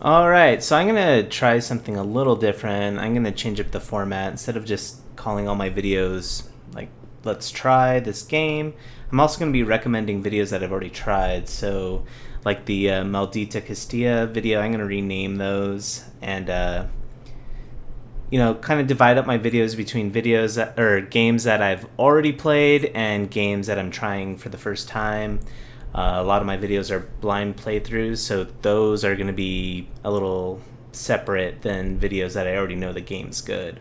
Alright, so I'm going to try something a little different. I'm going to change up the format. Instead of just calling all my videos like, let's try this game, I'm also going to be recommending videos that I've already tried. So, like the Maldita Castilla video, I'm going to rename those and, kind of divide up my videos between videos or games that I've already played and games that I'm trying for the first time. A lot of my videos are blind playthroughs, so those are going to be a little separate than videos that I already know the game's good.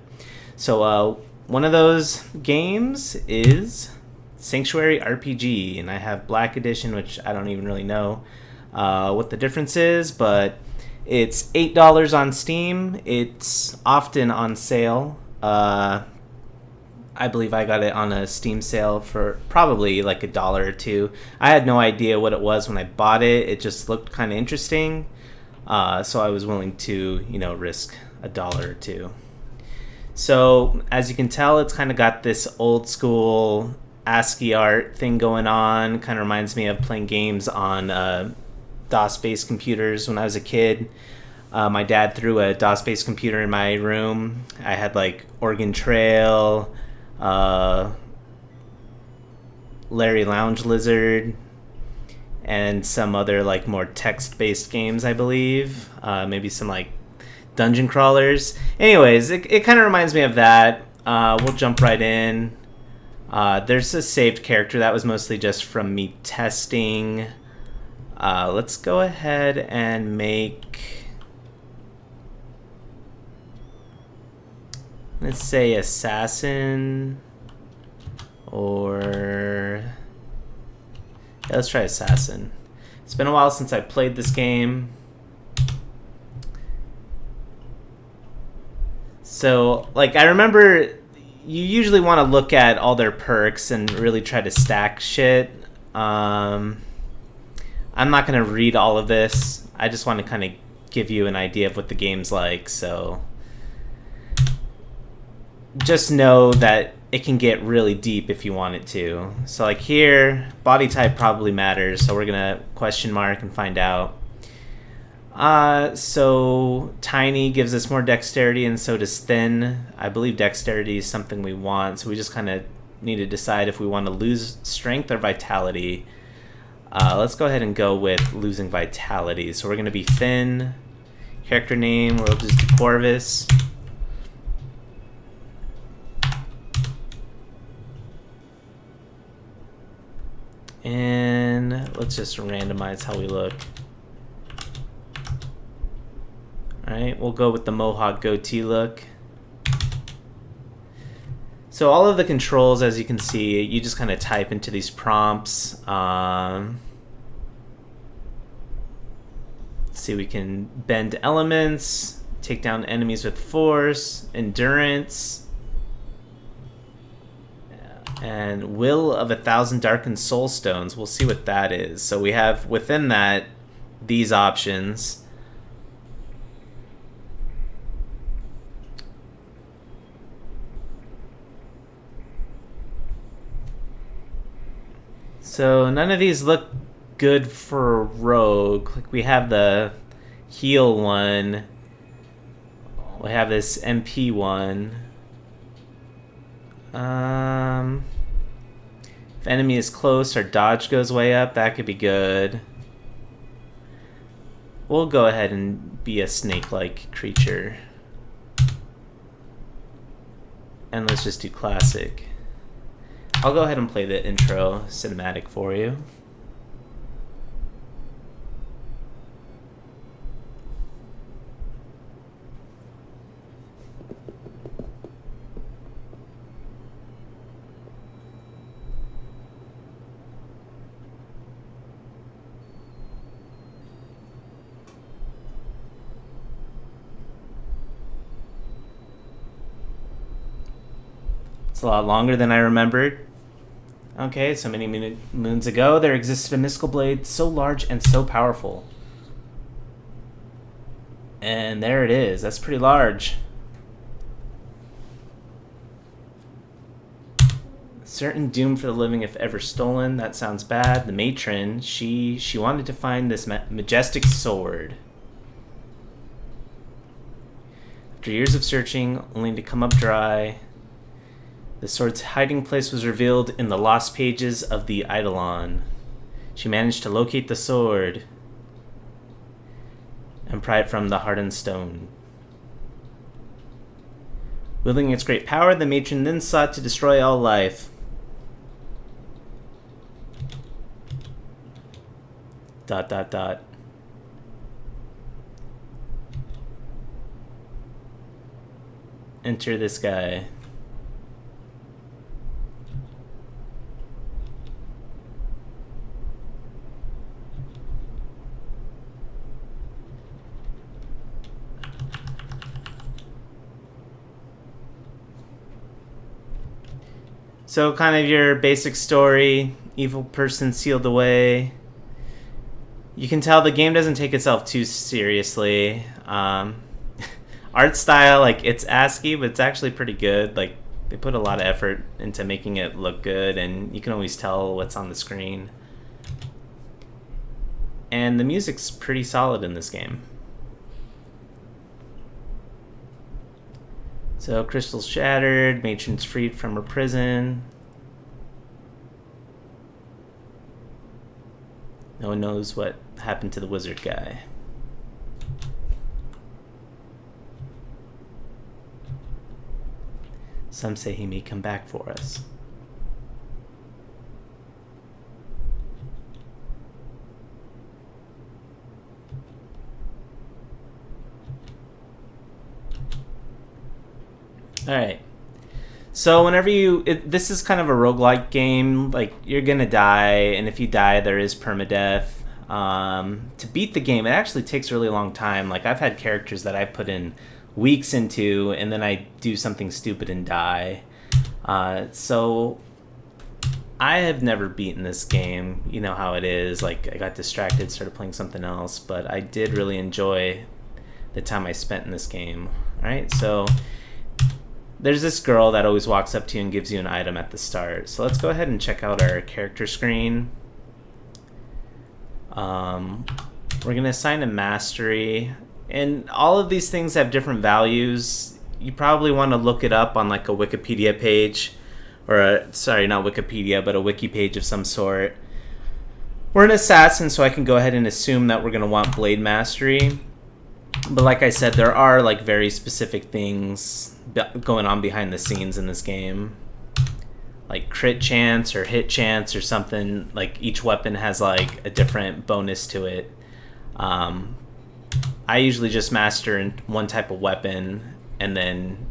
So one of those games is SanctuaryRPG, and I have Black Edition, which I don't even really know what the difference is, but it's $8 on Steam. It's often on sale. I believe I got it on a Steam sale for probably like $1 or $2. I had no idea what it was when I bought it. It just looked kind of interesting, so I was willing to, risk $1 or $2. So as you can tell, it's kind of got this old school ASCII art thing going on. Kind of reminds me of playing games on DOS-based computers when I was a kid. My dad threw a DOS-based computer in my room. I had like Oregon Trail, Larry Lounge Lizard, and some other like more text-based games, I believe. Maybe some like dungeon crawlers. Anyways, it kind of reminds me of that. We'll jump right in. There's a saved character that was mostly just from me testing. Let's go ahead and make, let's say, assassin, or yeah, let's try assassin. It's been a while since I played this game, so like I remember you usually want to look at all their perks and really try to stack shit. I'm not going to read all of this. I just want to kind of give you an idea of what the game's like, so just know that it can get really deep if you want it to. So like here, body type probably matters, so we're gonna question mark and find out. So tiny gives us more dexterity, and so does thin. I believe dexterity is something we want, so we just kind of need to decide if we want to lose strength or vitality. Let's go ahead and go with losing vitality. So we're gonna be thin. Character name, we'll just do Corvus. And let's just randomize how we look. Alright, we'll go with the Mohawk goatee look. So all of the controls, as you can see, you just kind of type into these prompts. Let's see, we can bend elements, take down enemies with force, endurance, and Will of 1,000 Darkened Soul Stones. We'll see what that is. So we have within that these options. So none of these look good for a rogue. Like we have the heal one. We have this MP one. If enemy is close, our dodge goes way up. That could be good. We'll go ahead and be a snake-like creature. And let's just do classic. I'll go ahead and play the intro cinematic for you. It's a lot longer than I remembered. Okay, so many moons ago, there existed a mystical blade so large and so powerful. And there it is. That's pretty large. Certain doom for the living if ever stolen. That sounds bad. The matron, she wanted to find this majestic sword. After years of searching, only to come up dry, the sword's hiding place was revealed in the lost pages of the Eidolon. She managed to locate the sword and pry it from the hardened stone. Wielding its great power, the matron then sought to destroy all life. ... Enter this guy. So kind of your basic story, evil person sealed away. You can tell the game doesn't take itself too seriously. Art style, like, it's ASCII, but it's actually pretty good. Like, they put a lot of effort into making it look good, and you can always tell what's on the screen. And the music's pretty solid in this game. So, crystal's shattered, matron's freed from her prison. No one knows what happened to the wizard guy. Some say he may come back for us. Alright. So whenever this is kind of a roguelike game, like, you're gonna die, and if you die, there is permadeath. To beat the game, it actually takes a really long time. Like, I've had characters that I've put in weeks into, and then I do something stupid and die. So I have never beaten this game. You know how it is. Like, I got distracted, started playing something else, but I did really enjoy the time I spent in this game. Alright, so there's this girl that always walks up to you and gives you an item at the start. So let's go ahead and check out our character screen. We're going to assign a mastery. And all of these things have different values. You probably want to look it up on, like, a Wikipedia page. Or, sorry, not Wikipedia, but a wiki page of some sort. We're an assassin, so I can go ahead and assume that we're going to want blade mastery. But like I said, there are, like, very specific things going on behind the scenes in this game, like crit chance or hit chance or something. Like, each weapon has, like, a different bonus to it. I usually just master one type of weapon and then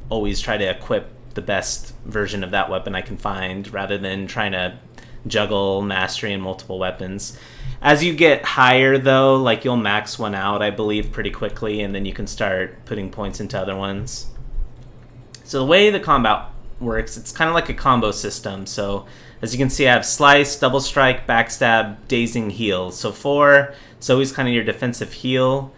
always try to equip the best version of that weapon I can find, rather than trying to juggle mastery in multiple weapons. As you get higher, though, like, you'll max one out, I believe, pretty quickly, and then you can start putting points into other ones. So the way the combat works, it's kind of like a combo system. So as you can see, I have slice, double strike, backstab, dazing, heal. So 4 is always kind of your defensive heal.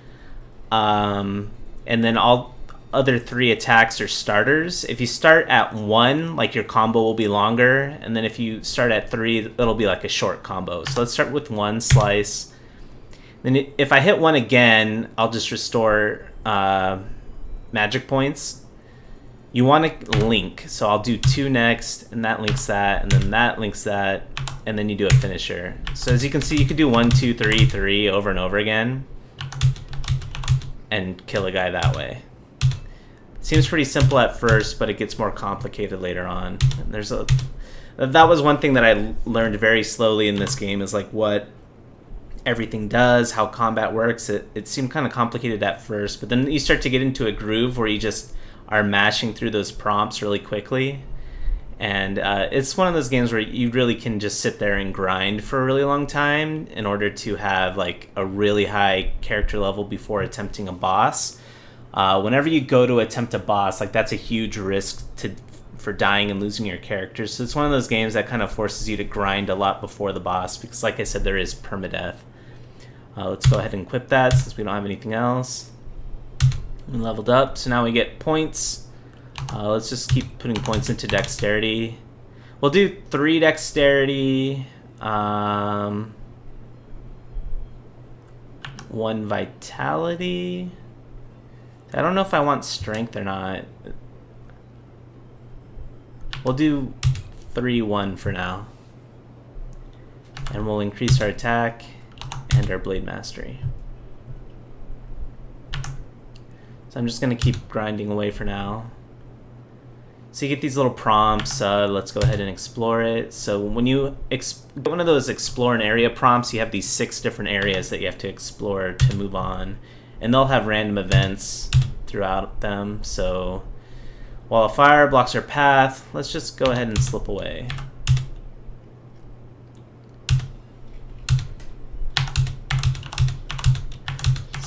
And then all other 3 attacks are starters. If you start at 1, like, your combo will be longer. And then if you start at 3, it'll be like a short combo. So let's start with 1, slice. Then if I hit 1 again, I'll just restore magic points. You want to link, so I'll do 2 next, and that links that, and then that links that, and then you do a finisher. So as you can see, you can do 1, 2, 3, 3 over and over again, and kill a guy that way. It seems pretty simple at first, but it gets more complicated later on. And that was one thing that I learned very slowly in this game, is, like, what everything does, how combat works. It seemed kind of complicated at first, but then you start to get into a groove where you just are mashing through those prompts really quickly. And it's one of those games where you really can just sit there and grind for a really long time in order to have, like, a really high character level before attempting a boss. Whenever you go to attempt a boss, like, that's a huge risk for dying and losing your character. So it's one of those games that kind of forces you to grind a lot before the boss, because, like I said, there is permadeath. Let's go ahead and equip that since we don't have anything else. We leveled up, so now we get points. Let's just keep putting points into dexterity. We'll do 3 dexterity, 1 vitality. I don't know if I want strength or not. We'll do 3-1 for now. And we'll increase our attack and our blade mastery. So I'm just going to keep grinding away for now. So you get these little prompts. Let's go ahead and explore it. So when you get one of those explore an area prompts, you have these 6 different areas that you have to explore to move on. And they'll have random events throughout them. So while a fire blocks our path, let's just go ahead and slip away.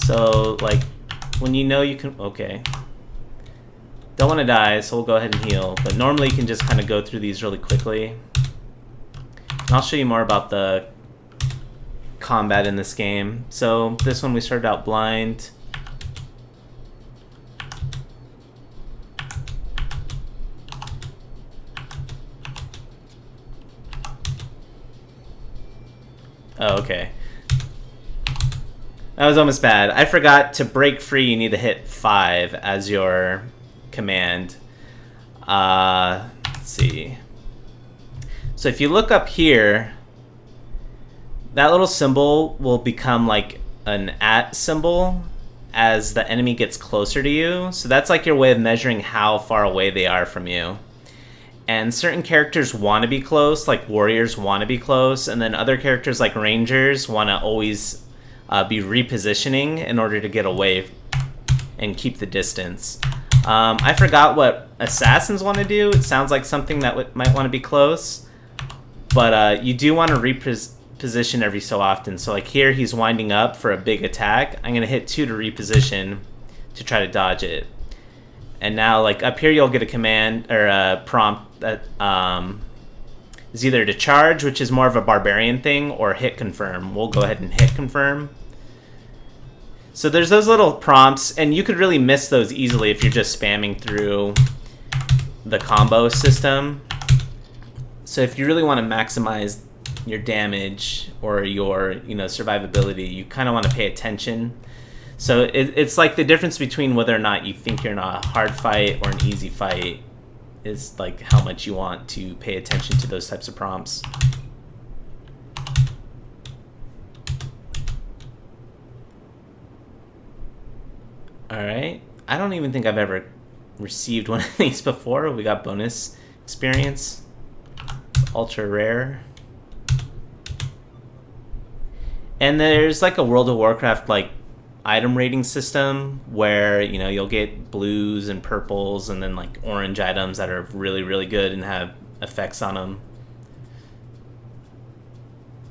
So, like, when you know you can... Okay. Don't want to die, so we'll go ahead and heal. But normally you can just kind of go through these really quickly. And I'll show you more about the combat in this game. So, this one we started out blind. Oh, okay. That was almost bad. I forgot to break free, you need to hit 5 as your command. Let's see. So if you look up here, that little symbol will become like an @ symbol as the enemy gets closer to you. So that's like your way of measuring how far away they are from you. And certain characters want to be close, like warriors want to be close, and then other characters like rangers want to always be repositioning in order to get away and keep the distance. I forgot what assassins want to do. It sounds like something that might want to be close, but you do want to reposition every so often. So like here, he's winding up for a big attack. I'm going to hit 2 to reposition to try to dodge it. And now, like up here, you'll get a command or a prompt that is either to charge, which is more of a barbarian thing, or hit confirm. We'll go ahead and hit confirm. So there's those little prompts, and you could really miss those easily if you're just spamming through the combo system. So if you really want to maximize your damage or your survivability, you kind of want to pay attention. So it's like the difference between whether or not you think you're in a hard fight or an easy fight is like how much you want to pay attention to those types of prompts. Alright, I don't even think I've ever received one of these before. We got bonus experience. It's ultra rare. And there's like a World of Warcraft like item rating system where you'll get blues and purples and then like orange items that are really, really good and have effects on them.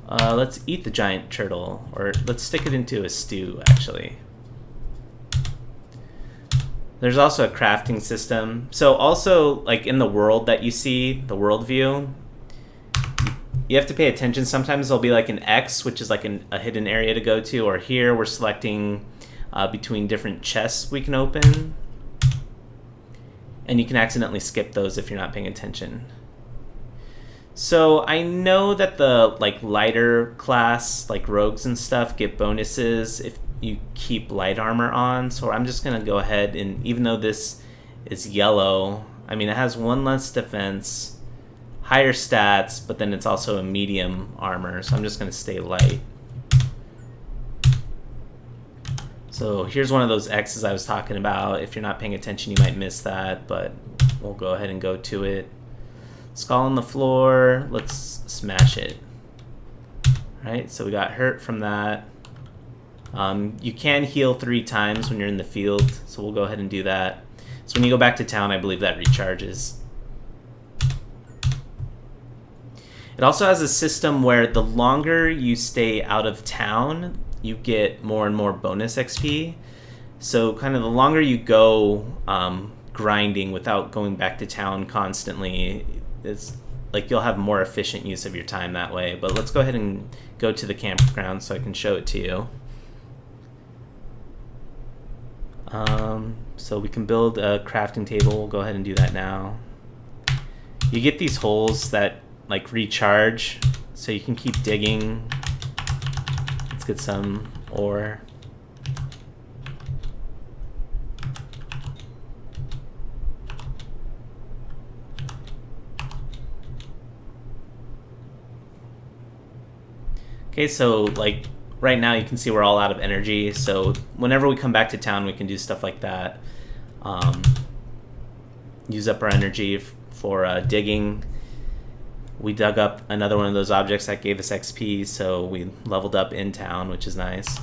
Let's eat the giant turtle, or let's stick it into a stew actually. There's also a crafting system. So also like in the world that you see, the world view, you have to pay attention. Sometimes there'll be like an X, which is like a hidden area to go to, or here we're selecting between different chests we can open. And you can accidentally skip those if you're not paying attention. So I know that the like lighter class, like rogues and stuff, get bonuses if you keep light armor on. So I'm just gonna go ahead and, even though this is yellow, I mean it has 1 less defense, higher stats, but then it's also a medium armor, so I'm just going to stay light. So here's one of those X's I was talking about. If you're not paying attention, you might miss that, but we'll go ahead and go to it. Skull on the floor, let's smash it. Alright, so we got hurt from that. You can heal 3 times when you're in the field, so we'll go ahead and do that. So when you go back to town, I believe that recharges. It also has a system where the longer you stay out of town, you get more and more bonus XP. So kind of the longer you go grinding without going back to town constantly, it's like you'll have more efficient use of your time that way. But let's go ahead and go to the campground so I can show it to you. So we can build a crafting table. We'll go ahead and do that now. You get these holes that like recharge, so you can keep digging. Let's get some ore. Okay, so like right now you can see we're all out of energy, so whenever we come back to town we can do stuff like that. Use up our energy for digging. We dug up another one of those objects that gave us XP, so we leveled up in town, which is nice.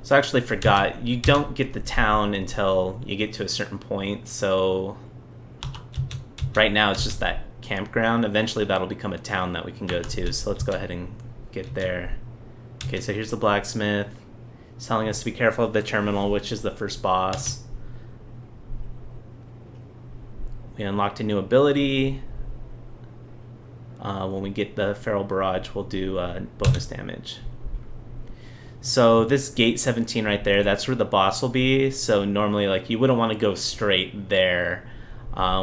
So I actually forgot, you don't get the town until you get to a certain point, so right now it's just that campground. Eventually that'll become a town that we can go to, so let's go ahead and get there. Okay, so here's the blacksmith. He's telling us to be careful of the terminal, which is the first boss. We unlocked a new ability. When we get the Feral Barrage, we'll do bonus damage. So this gate 17 right there, that's where the boss will be. So normally, like, you wouldn't want to go straight there.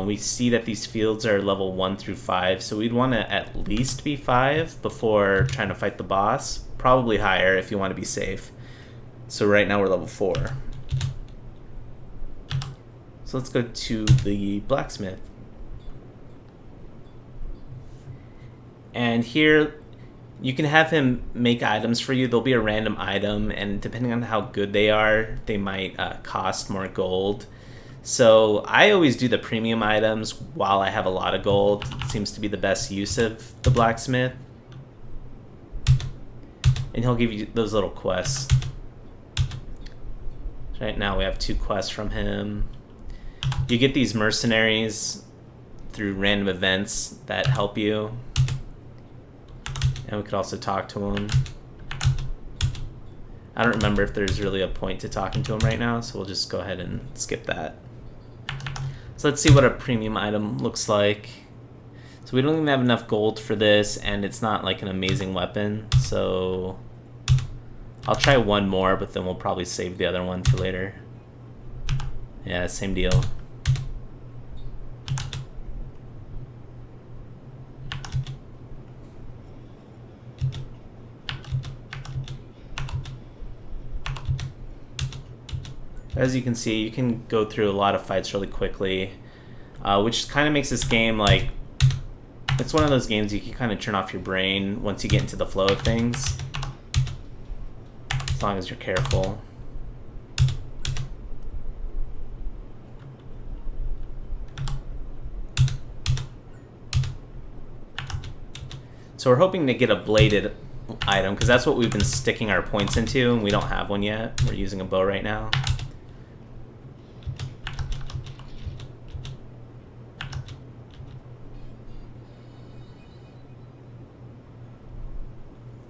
We see that these fields are level 1 through 5, so we'd want to at least be 5 before trying to fight the boss. Probably higher if you want to be safe. So right now we're level 4. So let's go to the blacksmith. And here you can have him make items for you. There'll be a random item, and depending on how good they are, they might cost more gold. So I always do the premium items while I have a lot of gold. It seems to be the best use of the blacksmith. And he'll give you those little quests. Right now we have 2 quests from him. You get these mercenaries through random events that help you. And we could also talk to him. I don't remember if there's really a point to talking to him right now, so we'll just go ahead and skip that. So let's see what a premium item looks like. So we don't even have enough gold for this, and it's not like an amazing weapon, so I'll try one more, but then we'll probably save the other one for later. Yeah, same deal. As you can see, you can go through a lot of fights really quickly, which kind of makes this game like, it's one of those games you can kind of turn off your brain once you get into the flow of things, as long as you're careful. So we're hoping to get a bladed item, because that's what we've been sticking our points into, and we don't have one yet. We're using a bow right now.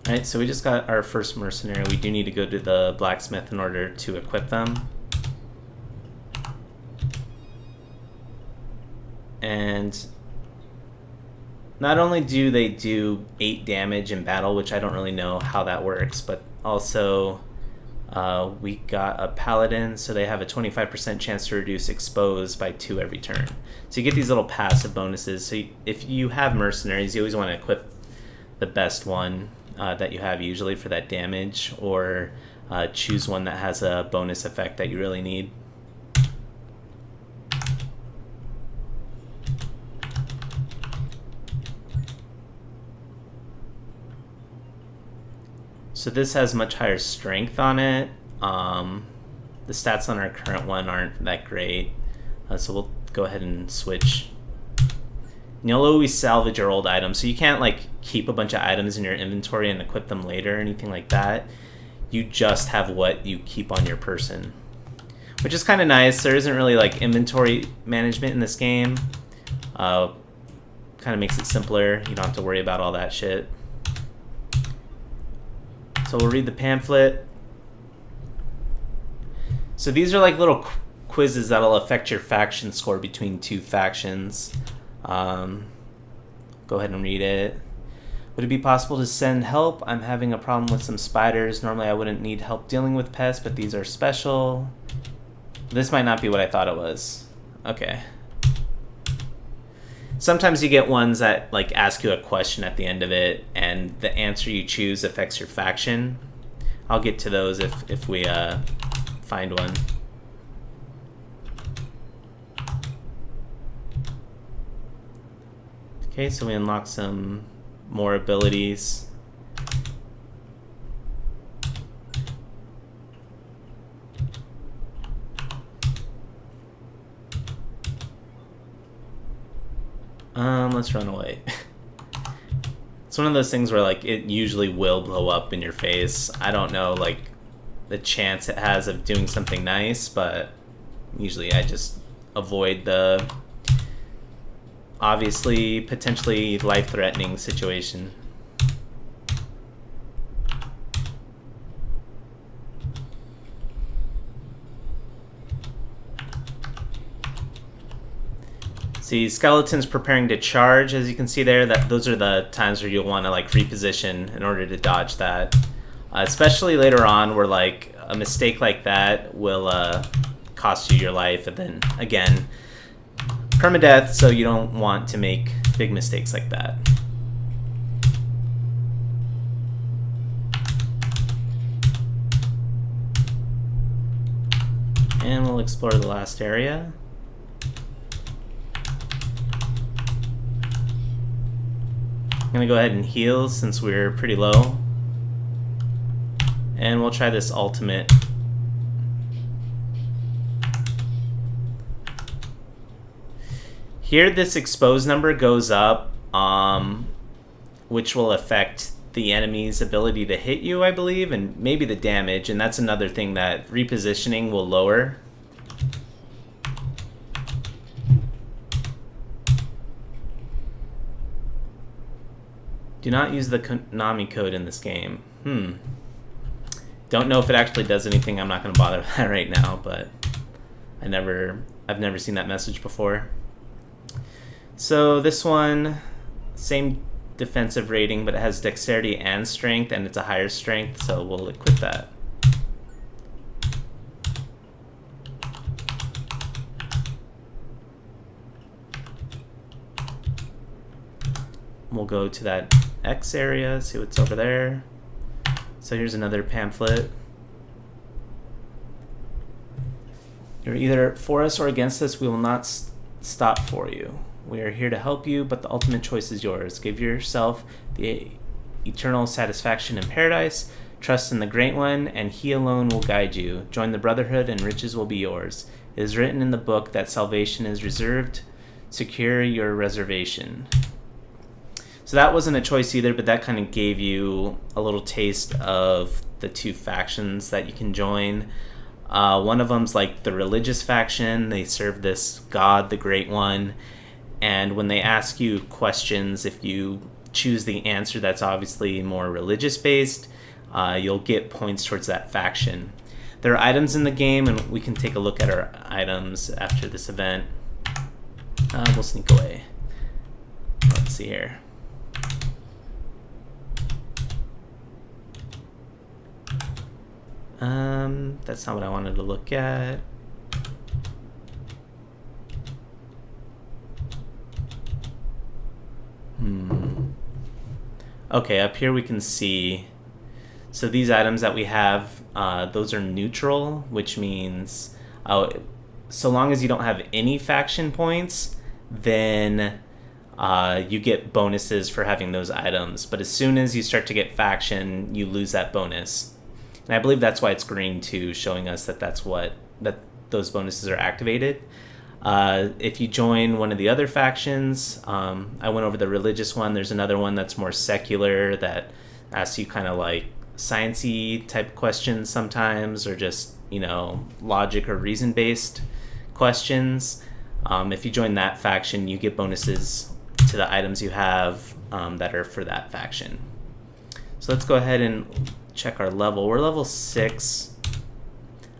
Alright, so we just got our first mercenary. We do need to go to the blacksmith in order to equip them. And not only do they do 8 damage in battle, which I don't really know how that works, but also we got a paladin, so they have a 25% chance to reduce expose by 2 every turn. So you get these little passive bonuses. So if you have mercenaries, you always want to equip the best one that you have usually for that damage, or choose one that has a bonus effect that you really need. So this has much higher strength on it. The stats on our current one aren't that great, so we'll go ahead and switch. And you'll always salvage your old items, so you can't like keep a bunch of items in your inventory and equip them later or anything like that. You just have what you keep on your person, which is kind of nice. There isn't really like inventory management in this game. Kind of makes it simpler. You don't have to worry about all that shit. So we'll read the pamphlet. So these are like little quizzes that'll affect your faction score between 2 factions. Go ahead and read it. Would it be possible to send help? I'm having a problem with some spiders. Normally I wouldn't need help dealing with pests, but these are special. This might not be what I thought it was. Okay. Sometimes you get ones that like ask you a question at the end of it, and the answer you choose affects your faction. I'll get to those if we find one. Okay, so we unlock some more abilities. Let's run away. It's one of those things where like it usually will blow up in your face. I don't know like the chance it has of doing something nice, but usually I just avoid the obviously potentially life-threatening situation. See, skeletons preparing to charge, as you can see there, that those are the times where you'll want to like reposition in order to dodge that. Especially later on where like a mistake like that will cost you your life, and then again, permadeath, so you don't want to make big mistakes like that. And we'll explore the last area. I'm gonna go ahead and heal since we're pretty low. And we'll try this ultimate. Here this expose number goes up, which will affect the enemy's ability to hit you, I believe, and maybe the damage, and that's another thing that repositioning will lower. Do not use the Konami code in this game. Don't know if it actually does anything. I'm not going to bother with that right now, but I've never seen that message before. So this one, same defensive rating, but it has dexterity and strength, and it's a higher strength, so we'll equip that. We'll go to that X area, see what's over there. So here's another pamphlet. You're either for us or against us. We will not stop for you. We are here to help you, but the ultimate choice is yours. Give yourself the eternal satisfaction in paradise. Trust in the Great One, and He alone will guide you. Join the Brotherhood, and riches will be yours. It is written in the book that salvation is reserved. Secure your reservation. So that wasn't a choice either, but that kind of gave you a little taste of the two factions that you can join. One of them's like the religious faction. They serve this God, the Great One. And when they ask you questions, if you choose the answer that's obviously more religious-based, you'll get points towards that faction. There are items in the game, and we can take a look at our items after this event. We'll sneak away. Let's see here. That's not what I wanted to look at. Okay, up here we can see, so these items that we have, those are neutral, which means so long as you don't have any faction points, then you get bonuses for having those items. But as soon as you start to get faction, you lose that bonus. And I believe that's why it's green too, showing us that those bonuses are activated. If you join one of the other factions, I went over the religious one. There's another one that's more secular that asks you kind of like sciencey type questions sometimes, or just, logic or reason based questions. If you join that faction, you get bonuses to the items you have that are for that faction. So let's go ahead and check our level. We're level 6.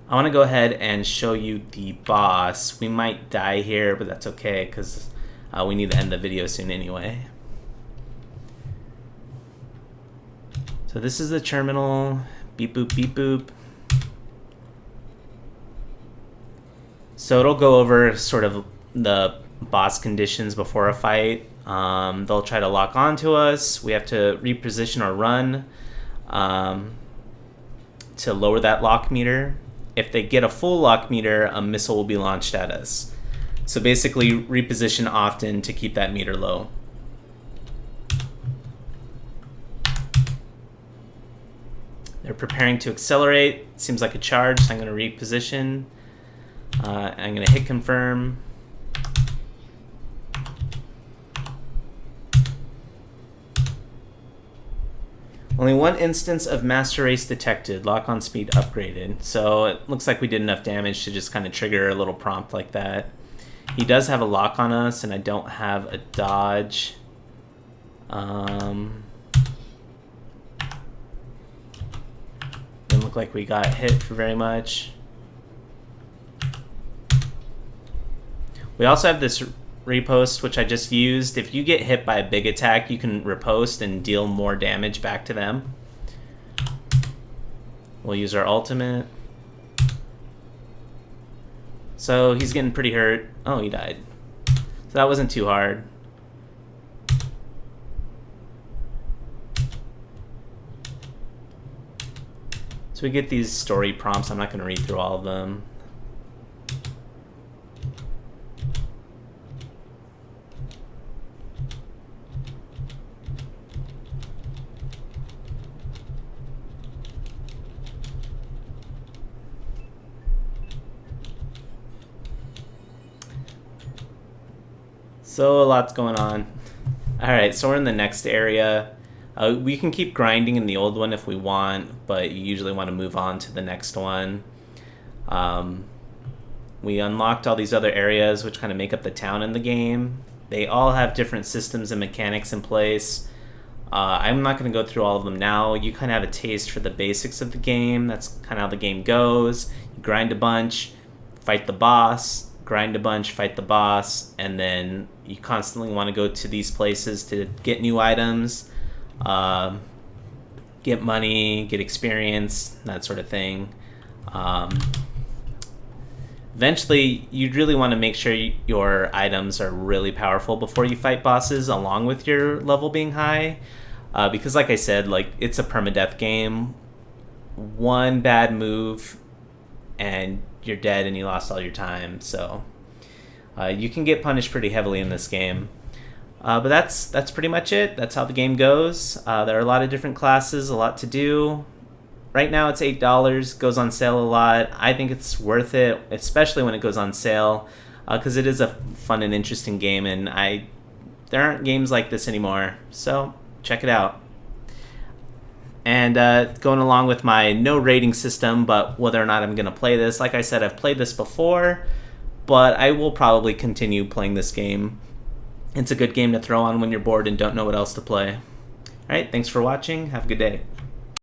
I want to go ahead and show you the boss. We might die here, but that's okay because we need to end the video soon anyway. So this is the terminal. Beep boop, beep boop. So it'll go over sort of the boss conditions before a fight. They'll try to lock onto us. We have to reposition or run. to lower that lock meter. If they get a full lock meter, a missile will be launched at us. So basically reposition often to keep that meter low. They're preparing to accelerate. Seems like a charge, so I'm going to reposition. I'm going to hit confirm. Only one instance of master race detected. Lock on speed upgraded. So it looks like we did enough damage to just kind of trigger a little prompt like that. He does have a lock on us, and I don't have a dodge. Didn't look like we got hit for very much. We also have this repost, which I just used. If you get hit by a big attack, you can riposte and deal more damage back to them. We'll use our ultimate. So he's getting pretty hurt. Oh, he died. So that wasn't too hard. So we get these story prompts. I'm not going to read through all of them. So a lot's going on. Alright, so we're in the next area. We can keep grinding in the old one if we want, but you usually want to move on to the next one. We unlocked all these other areas which kind of make up the town in the game. They all have different systems and mechanics in place. I'm not going to go through all of them now. You kind of have a taste for the basics of the game. That's kind of how the game goes. You grind a bunch, fight the boss, grind a bunch, fight the boss, and then you constantly want to go to these places to get new items, get money, get experience, that sort of thing. Eventually, you'd really want to make sure your items are really powerful before you fight bosses, along with your level being high. Because like I said, like, it's a permadeath game. One bad move and you're dead and you lost all your time. So you can get punished pretty heavily in this game. But that's pretty much it. That's how the game goes. There are a lot of different classes, a lot to do. Right now it's $8, goes on sale a lot. I think it's worth it, especially when it goes on sale, because it is a fun and interesting game, and there aren't games like this anymore, so check it out. And going along with my no rating system, but whether or not I'm going to play this, like I said, I've played this before, but I will probably continue playing this game. It's a good game to throw on when you're bored and don't know what else to play. Alright, thanks for watching. Have a good day.